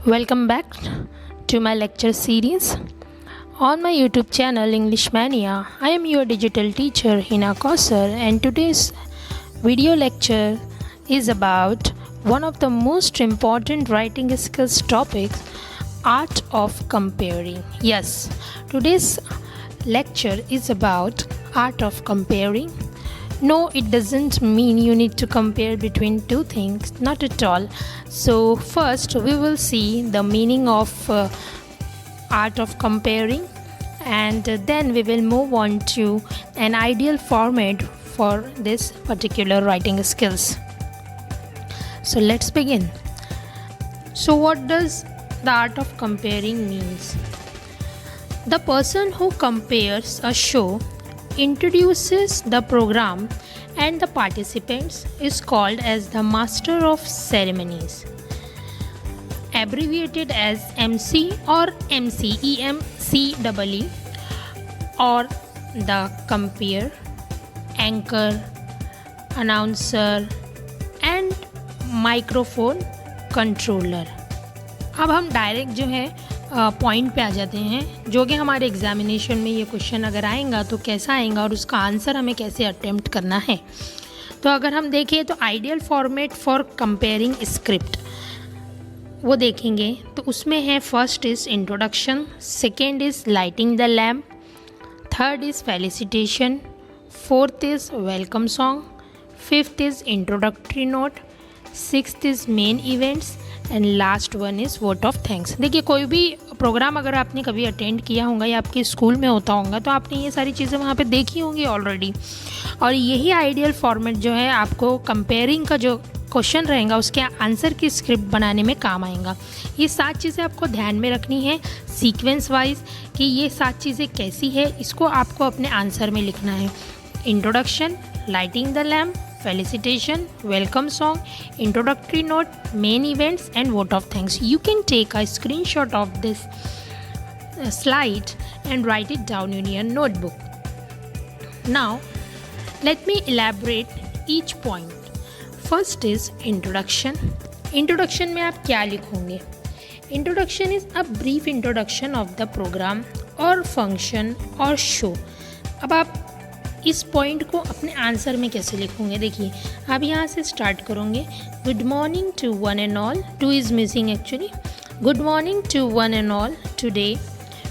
Welcome back to my lecture series on my YouTube channel English Mania. I am your digital teacher Hina Kausar, and today's video lecture is about one of the most important writing skills topics, art of comparing. Yes, today's lecture is about art of comparing. No, it doesn't mean you need to compare between two things, not at all. So first we will see the meaning of art of comparing, and then we will move on to an ideal format for this particular writing skills. So let's begin. So what does the art of comparing means? The person who compares a show, introduces the program and the participants is called as the master of ceremonies, abbreviated as MC or MCEMCEE, or the compare, anchor, announcer and microphone controller. अब हम direct जो है point पे आ जाते हैं, जो कि हमारे एग्जामिनेशन में ये क्वेश्चन अगर आएगा तो कैसा आएगा और उसका आंसर हमें कैसे अटेम्प्ट करना है. तो अगर हम देखें तो ideal format for comparing script वो देखेंगे तो उसमें है first is introduction, second is lighting the lamp, third is felicitation, fourth is welcome song, fifth is introductory note, sixth is main events and last one is vote of thanks. देखिए, कोई भी programme अगर आपने कभी attend किया होगा या आपके स्कूल में होता होगा तो आपने ये सारी चीज़ें वहाँ पे देखी होंगी ऑलरेडी, और यही आइडियल फॉर्मेट जो है आपको कंपेयरिंग का जो क्वेश्चन रहेगा उसके आंसर की स्क्रिप्ट बनाने में काम आएगा. ये 7 चीज़ें आपको ध्यान में रखनी है सीक्वेंस वाइज कि ये 7 चीज़ें कैसी है, इसको आपको अपने आंसर में लिखना है. Introduction, lighting the lamp, felicitation, welcome song, introductory note, main events and vote of thanks. You can take a screenshot of this slide and write it down in your notebook. Now let me elaborate each point. First is introduction. Introduction में आप क्या लिखोगे? Introduction is a brief introduction of the program or function or show. अब आप इस point को अपने answer में कैसे लिखोगे? देखिए, आप यहाँ से स्टार्ट करोगे. Good morning to one and all. Two is missing actually. Good morning to one and all. Today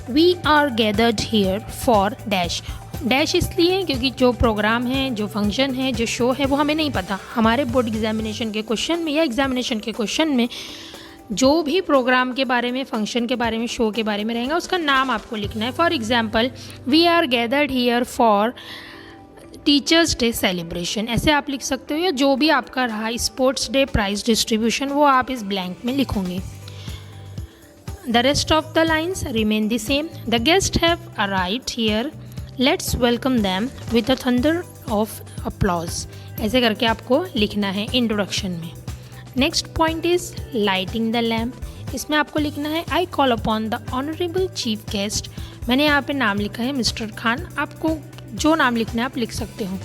we are gathered here for dash. Dash इसलिए क्योंकि जो प्रोग्राम है, जो फंक्शन है, जो शो है वो हमें नहीं पता. हमारे बोर्ड एग्जामिनेशन के क्वेश्चन में या एग्जामिनेशन के क्वेश्चन में जो भी प्रोग्राम के बारे में, फंक्शन के बारे में, शो के बारे में रहेगा उसका नाम आपको लिखना है. For example, we are gathered here for teachers day celebration, ऐसे आप लिख सकते हो. या जो भी आपका रहा, स्पोर्ट्स डे प्राइज डिस्ट्रीब्यूशन, वो आप इस ब्लैंक में लिखोगे. The rest of the lines remain the same. The guest have arrived here, let's welcome them with a thunder of applause. ऐसे करके आपको लिखना है इंट्रोडक्शन में. Next point is lighting the lamp. इसमें आपको लिखना है आई call upon the honourable chief guest. मैंने यहाँ पे नाम लिखा है मिस्टर खान, आपको जो नाम लिखना है आप लिख सकते हो.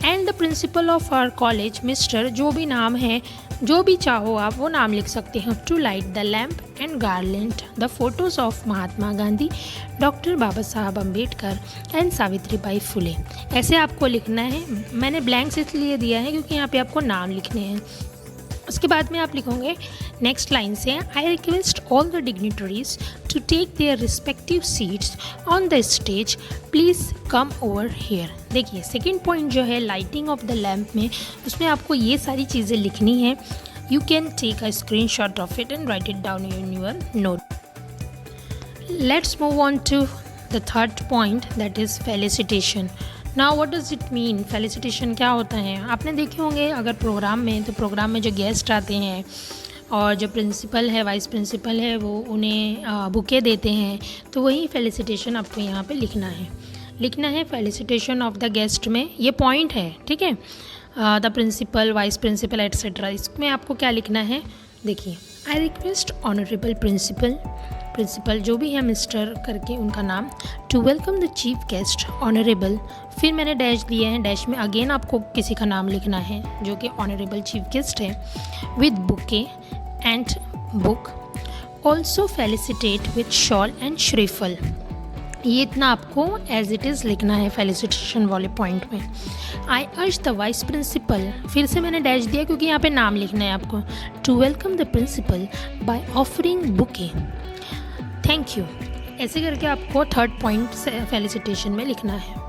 And the principal of our college mister, जो भी नाम है, जो भी चाहो आप वो नाम लिख सकते हो. To light the lamp and garland the photos of Mahatma Gandhi, doctor Baba Saheb Ambedkar and Savitribai Phule. ऐसे आपको लिखना है. मैंने ब्लैंक्स इसलिए दिया है क्योंकि यहाँ पे आपको नाम लिखने हैं. उसके बाद में आप लिखोगे नेक्स्ट लाइन से, I request all the dignitaries to take their respective seats on the stage, please come over here. देखिए, सेकेंड पॉइंट जो है लाइटिंग ऑफ द लैम्प में, उसमें आपको ये सारी चीज़ें लिखनी है. You can take a screen shot of it and write it down in your note. Let's move on to the third point, that is felicitation. Now what does it mean? Felicitation क्या होता है? आपने देखे होंगे अगर programme में, तो programme में जो गेस्ट आते हैं और जो प्रिंसिपल है, वाइस प्रिंसिपल है, वो उन्हें बुके देते हैं, तो वही फेलिसिटेशन आपको यहाँ पे लिखना है. फेलिसिटेशन ऑफ द गेस्ट में ये पॉइंट है, ठीक है. The principal, vice principal etcetera, इसमें आपको क्या लिखना है? देखिए, आई रिक्वेस्ट ऑनरेबल प्रिंसिपल जो भी है मिस्टर करके उनका नाम, to welcome the chief guest honourable, फिर मैंने डैश दिए हैं, डैश में अगेन आपको किसी का नाम लिखना है जो कि ऑनरेबल चीफ गेस्ट है, with bouquet and book also felicitate with shawl and श्रीफल। ये इतना आपको एज इट इज़ लिखना है फेलिसिटेशन वाले पॉइंट में। आई अर्ज द वाइस प्रिंसिपल, फिर से मैंने डैश दिया क्योंकि यहाँ पे नाम लिखना है आपको, to welcome the principal by offering bouquet, thank you. ऐसे करके आपको थर्ड पॉइंट फेलिसिटेशन में लिखना है।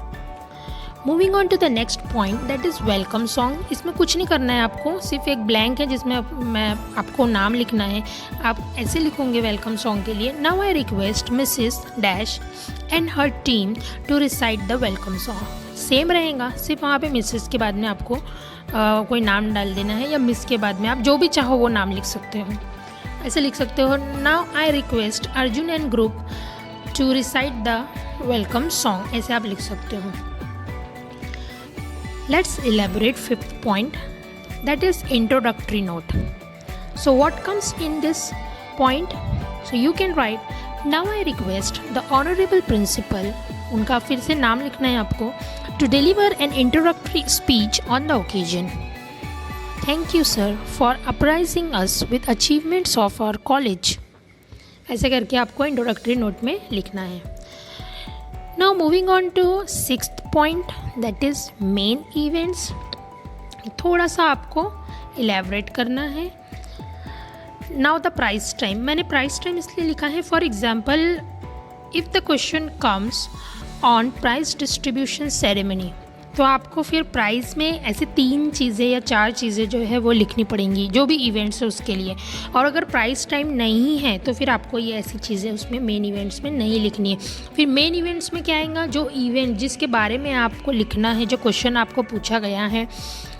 Moving on to the next point that is welcome song. इसमें कुछ नहीं करना है आपको, सिर्फ एक ब्लैंक है जिसमें मैं आपको नाम लिखना है। आप ऐसे लिखोगे वेलकम सॉन्ग के लिए, now I request Mrs dash and her team to recite the welcome song. Same रहेगा, सिर्फ वहाँ पे मिसेस के बाद में आपको कोई नाम डाल देना है, या मिस के बाद में आप जो भी चाहो वो नाम लिख सकते हो। ऐसे लिख सकते हो, now I request Arjun and group to recite the welcome song, ऐसे आप लिख सकते हो। Let's elaborate fifth point, that is introductory note. So what comes in this point? So you can write, now I request the honorable principal, उनका फिर से नाम लिखना है आपको, to deliver an introductory speech on the occasion. Thank you sir for apprising us with achievements of our college. ऐसे करके आपको introductory note में लिखना है। Now moving on to sixth point, that is main events. थोड़ा सा आपको elaborate करना है। Now the prize time, मैंने prize time इसलिए लिखा है, for example if the question comes on prize distribution ceremony, तो आपको फिर प्राइज़ में ऐसे 3 चीज़ें या 4 चीज़ें जो है वो लिखनी पड़ेंगी, जो भी इवेंट्स है उसके लिए। और अगर प्राइज़ टाइम नहीं है तो फिर आपको ये ऐसी चीज़ें उसमें मेन इवेंट्स में नहीं लिखनी है। फिर मेन इवेंट्स में क्या आएगा, जो इवेंट जिसके बारे में आपको लिखना है, जो क्वेश्चन आपको पूछा गया है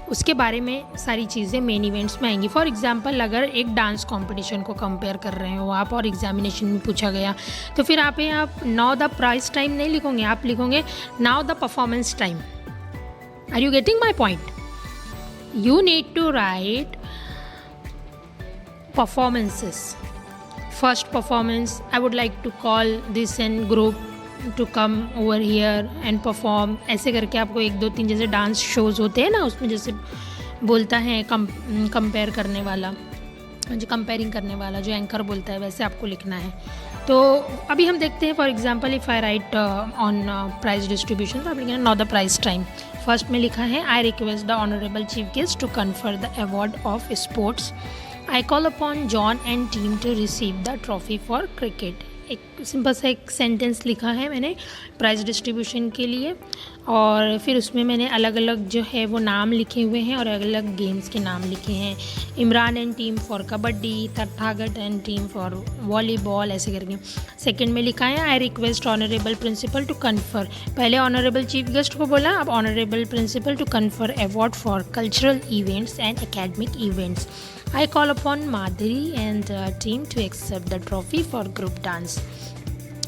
उसके बारे में सारी चीज़ें मेन इवेंट्स में आएंगी। फॉर एग्जांपल अगर एक डांस कंपटीशन को कंपेयर कर रहे हो आप और एग्जामिनेशन में पूछा गया, तो फिर आप नाउ द प्राइज़ टाइम नहीं लिखोगे, आप लिखोगे now the performance time. Are you getting my point? You need to write performances. First performance, I would like to call this and group to come over here and perform. ऐसे करके आपको 1 2 3 जैसे dance shows होते हैं ना, उसमें जैसे बोलता है कंपेयर करने वाला, जो कंपेयरिंग करने वाला जो एंकर बोलता है, वैसे आपको लिखना है। तो अभी हम देखते हैं, for example if I write on prize distribution, तो आप लिखेंगे know the prize time. First में लिखा है, I request the honourable chief guest to confer the award of sports. I call upon John and team to receive the trophy for cricket. एक simple सा एक sentence लिखा है मैंने prize distribution के लिए, और फिर उसमें मैंने अलग अलग जो है वो नाम लिखे हुए हैं और अलग अलग गेम्स के नाम लिखे हैं। Imran and team for kabaddi, Tathagat and team for volleyball, ऐसे करके। सेकंड में लिखा है, I request honourable principal to confer. पहले ऑनरेबल चीफ गेस्ट को बोला, अब honourable principal to confer award for cultural events and academic events. I call upon Madhuri and team to accept the trophy for group dance.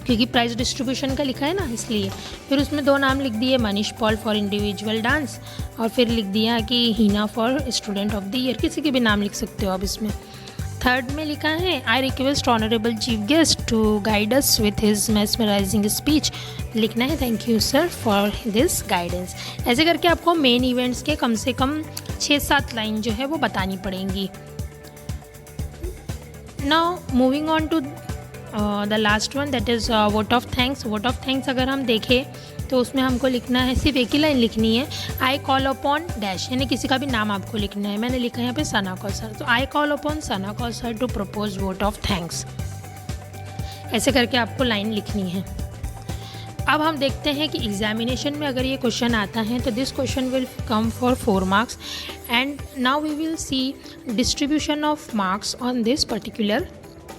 क्योंकि prize distribution का लिखा है ना, इसलिए फिर उसमें 2 नाम लिख दिए, Manish Paul for individual dance, और फिर लिख दिया कि Heena for student of the year. किसी के भी नाम लिख सकते हो आप इसमें। थर्ड में लिखा है, I request honourable chief guest to guide us with his mesmerising speech. लिखना है, thank you sir for this guidance. ऐसे करके आपको मेन इवेंट्स के कम से कम 6-7 लाइन जो है वो बतानी पड़ेंगी। Now moving on to the last one, that is vote of thanks. Vote of thanks अगर हम देखें तो उसमें हमको लिखना है, सिर्फ एक ही लाइन लिखनी है, आई कॉल अपॉन डैश, यानी किसी का भी नाम आपको लिखना है। मैंने लिखा है यहाँ पे सना कौसर, तो I call upon Sana Kausar to propose vote of thanks. ऐसे करके आपको लाइन लिखनी है। अब हम देखते हैं कि एग्जामिनेशन में अगर ये क्वेश्चन आता है तो this question will come for 4 marks, and now we will see distribution of marks on this particular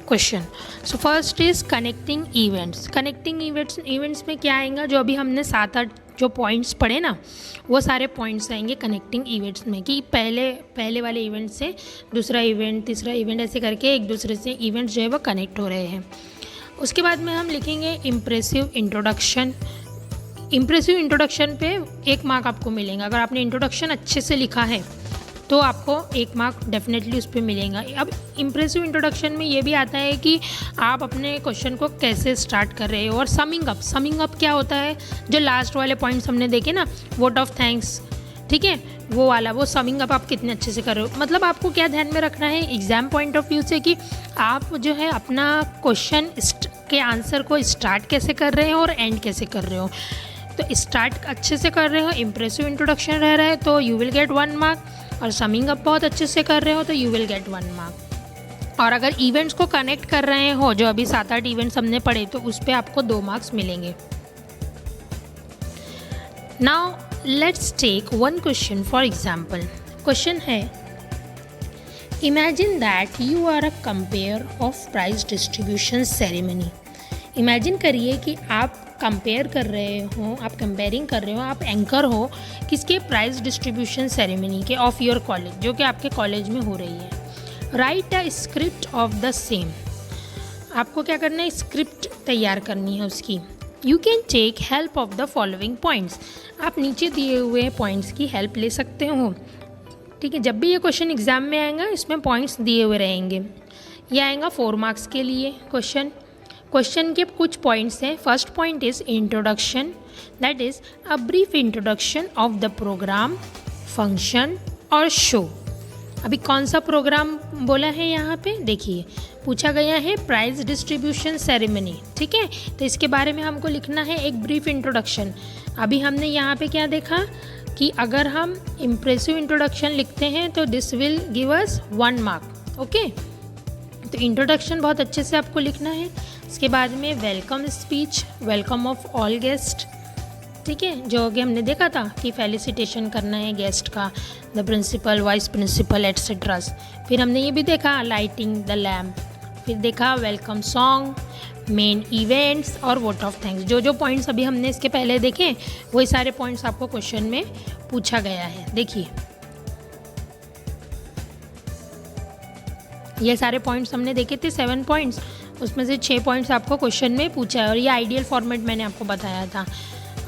question. So first is connecting events. Connecting events में क्या आएगा, जो अभी हमने 7-8 जो पॉइंट्स पढ़े ना, वो सारे पॉइंट्स आएंगे कनेक्टिंग इवेंट्स में, कि पहले वाले इवेंट से दूसरा इवेंट, तीसरा इवेंट, ऐसे करके एक दूसरे से इवेंट जो है वो कनेक्ट हो रहे हैं। उसके बाद में हम लिखेंगे इम्प्रेसिव इंट्रोडक्शन। इम्प्रेसिव इंट्रोडक्शन पे 1 मार्क आपको मिलेगा। अगर आपने इंट्रोडक्शन अच्छे से लिखा है तो आपको 1 मार्क डेफिनेटली उस पर मिलेगा। अब इम्प्रेसिव इंट्रोडक्शन में ये भी आता है कि आप अपने क्वेश्चन को कैसे स्टार्ट कर रहे हो, और समिंग अप क्या होता है, जो लास्ट वाले पॉइंट्स हमने देखे ना, वोट ऑफ थैंक्स, ठीक है, वो वाला, वो समिंग अप आप कितने अच्छे से कर रहे हो। मतलब आपको क्या ध्यान में रखना है एग्ज़ाम पॉइंट ऑफ व्यू से कि आप जो है अपना क्वेश्चन के आंसर को स्टार्ट कैसे कर रहे हो और एंड कैसे कर रहे हो। तो स्टार्ट अच्छे से कर रहे हो, इम्प्रेसिव इंट्रोडक्शन रह रहा है तो यू विल गेट 1 मार्क, और समिंग अप बहुत अच्छे से कर रहे हो तो यू विल गेट 1 मार्क। और अगर इवेंट्स को कनेक्ट कर रहे हो, जो अभी 7-8 इवेंट्स हमने पढ़े, तो उस पर आपको 2 मार्क्स मिलेंगे। Now let's take one question for example. Question है, imagine that you are a compere of prize distribution ceremony. Imagine करिए कि आप कंपेयर कर रहे हो, आप कंपेयरिंग कर रहे हो, आप एंकर हो किसके, प्राइज डिस्ट्रीब्यूशन सेरेमनी के ऑफ योर कॉलेज, जो कि आपके कॉलेज में हो रही है। Write a script of the same. आपको क्या करना है, स्क्रिप्ट तैयार करनी है उसकी। You can take help of the following points. आप नीचे दिए हुए पॉइंट्स की हेल्प ले सकते हो। ठीक है, जब भी ये क्वेश्चन एग्जाम में आएगा इसमें पॉइंट्स दिए हुए रहेंगे। ये आएगा 4 मार्क्स के लिए क्वेश्चन के कुछ पॉइंट्स हैं। First point is introduction, that is a brief introduction of the programme, function और शो। अभी कौन सा प्रोग्राम बोला है यहाँ पे, देखिए पूछा गया है प्राइज डिस्ट्रीब्यूशन सेरेमनी। ठीक है, तो इसके बारे में हमको लिखना है एक ब्रीफ इंट्रोडक्शन। अभी हमने यहाँ पे क्या देखा कि अगर हम इम्प्रेसिव इंट्रोडक्शन लिखते हैं तो this will give us 1 mark. Okay, तो इंट्रोडक्शन बहुत अच्छे से आपको लिखना है। इसके बाद में welcome speech, welcome of all guest. ठीक है, जो कि हमने देखा था कि फेलिसिटेशन करना है गेस्ट का, द प्रिंसिपल, वाइस प्रिंसिपल एट्सेट्रास। फिर हमने ये भी देखा लाइटिंग द लैम्प, फिर देखा वेलकम सॉन्ग, मेन इवेंट्स और वोट ऑफ थैंक्स। जो पॉइंट्स अभी हमने इसके पहले देखे वही सारे पॉइंट्स आपको क्वेश्चन में पूछा गया है। देखिए ये सारे पॉइंट्स हमने देखे थे 7 पॉइंट्स, उसमें से 6 पॉइंट्स आपको क्वेश्चन में पूछा है और ये आइडियल फॉर्मेट मैंने आपको बताया था।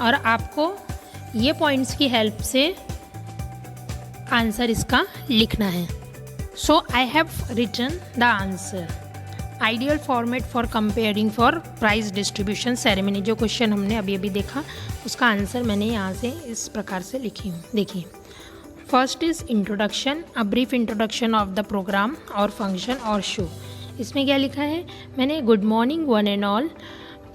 और आपको ये पॉइंट्स की हेल्प से आंसर इसका लिखना है। So I have written the answer. Ideal format for compering for prize distribution ceremony, जो क्वेश्चन हमने अभी अभी देखा उसका आंसर मैंने यहाँ से इस प्रकार से लिखी हूँ। देखिए, first is introduction, a brief introduction of the programme और फंक्शन और शो। इसमें क्या लिखा है मैंने, good morning one and all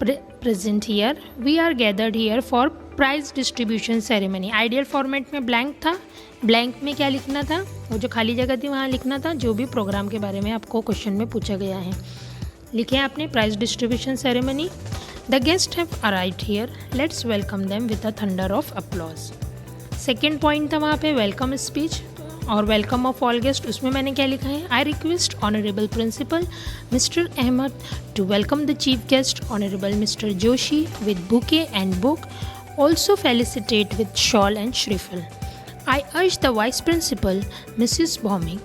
present here, we are gathered here for prize distribution ceremony. Ideal format में ब्लैंक था, ब्लैंक में क्या लिखना था, वो जो खाली जगह थी वहाँ लिखना था जो भी प्रोग्राम के बारे में आपको क्वेश्चन में पूछा गया है। लिखे आपने prize distribution ceremony, the guest have arrived here, let's welcome them with a thunder of applause. Second point था वहाँ पे वेलकम स्पीच और वेलकम ऑफ ऑल गेस्ट, उसमें मैंने क्या लिखा है, I request honourable principal Mr Ahmed to welcome the chief guest honourable Mr Joshi with bouquet and book, also felicitate with shawl and श्रीफल। I urge the vice principal Mrs बॉमिंग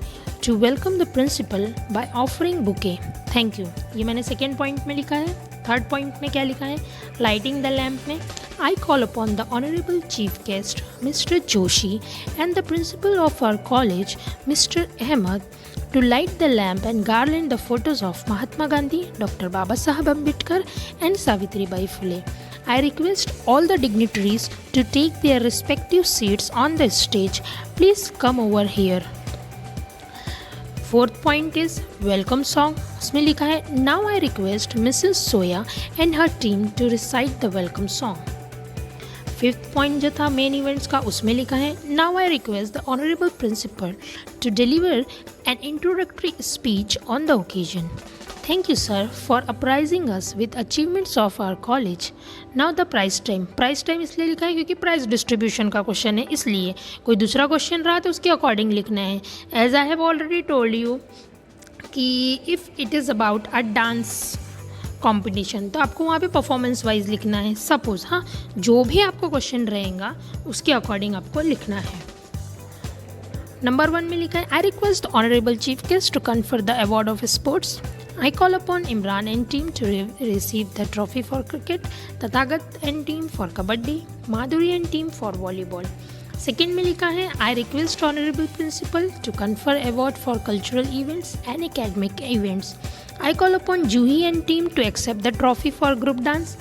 to welcome the principal by offering bouquet, thank you. ये मैंने second point में लिखा है। Third point में क्या लिखा है, लाइटिंग द लैम्प में, I call upon the Honorable Chief Guest, Mr. Joshi, and the Principal of our college, Mr. Ahmed, to light the lamp and garland the photos of Mahatma Gandhi, Dr. Baba Saheb Ambedkar, and Savitribai Phule. I request all the dignitaries to take their respective seats on the stage. Please come over here. Fourth point is welcome song, उसमें लिखा है, now I request Mrs Soya and her team to recite the welcome song. Fifth point जो था main events का, उसमें लिखा है, now I request the honourable principal to deliver an introductory speech on the occasion, thank you sir for apprising us with achievements of our college. Now the prize time इसलिए लिखा है क्योंकि price distribution का question है, इसलिए कोई दूसरा question रहा तो उसके अकॉर्डिंग लिखना है। As I have already told you कि if it is about a dance competition तो आपको वहाँ पे परफॉर्मेंस वाइज लिखना है। सपोज हाँ, जो भी आपको क्वेश्चन रहेगा उसके अकॉर्डिंग आपको लिखना है। नंबर 1 में लिखा है, I request honourable chief guest to confer the award of sports. I call upon Imran and team to receive the trophy for cricket, Tathagat and team for kabaddi, Madhuri and team for volleyball. Second में लिखा है, I request honorable principal to confer award for cultural events and academic events. I call upon Juhi and team to accept the trophy for group dance,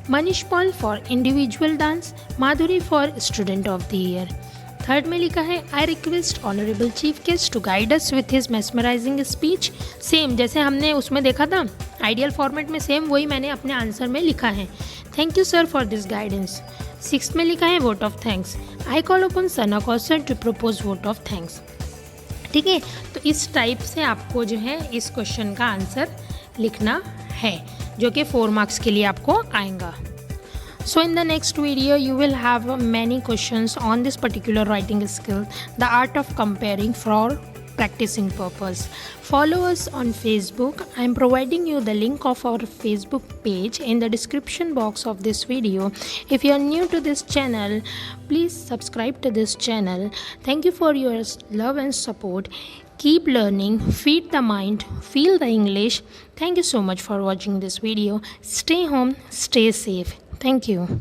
Manish Paul for individual dance, Madhuri for student of the year. Third में लिखा है I request honourable chief guest to guide us with his mesmerising speech. Same जैसे हमने उसमें देखा था ideal format में, same वही मैंने अपने आंसर में लिखा है। Thank you sir for this guidance. Six में लिखा है vote of thanks. I call upon Sana Kausar to propose vote of thanks. ठीक है, तो इस टाइप से आपको जो है इस क्वेश्चन का आंसर लिखना है, जो कि 4 मार्क्स के लिए आपको आएगा। So in the next video you will have many questions on this particular writing skill, the art of comparing for practicing purpose. Follow us on Facebook. I am providing you the link of our Facebook page in the description box of this video. If you are new to this channel, please subscribe to this channel. Thank you for your love and support. Keep learning, feed the mind, feel the English. Thank you so much for watching this video. Stay home, stay safe. Thank you.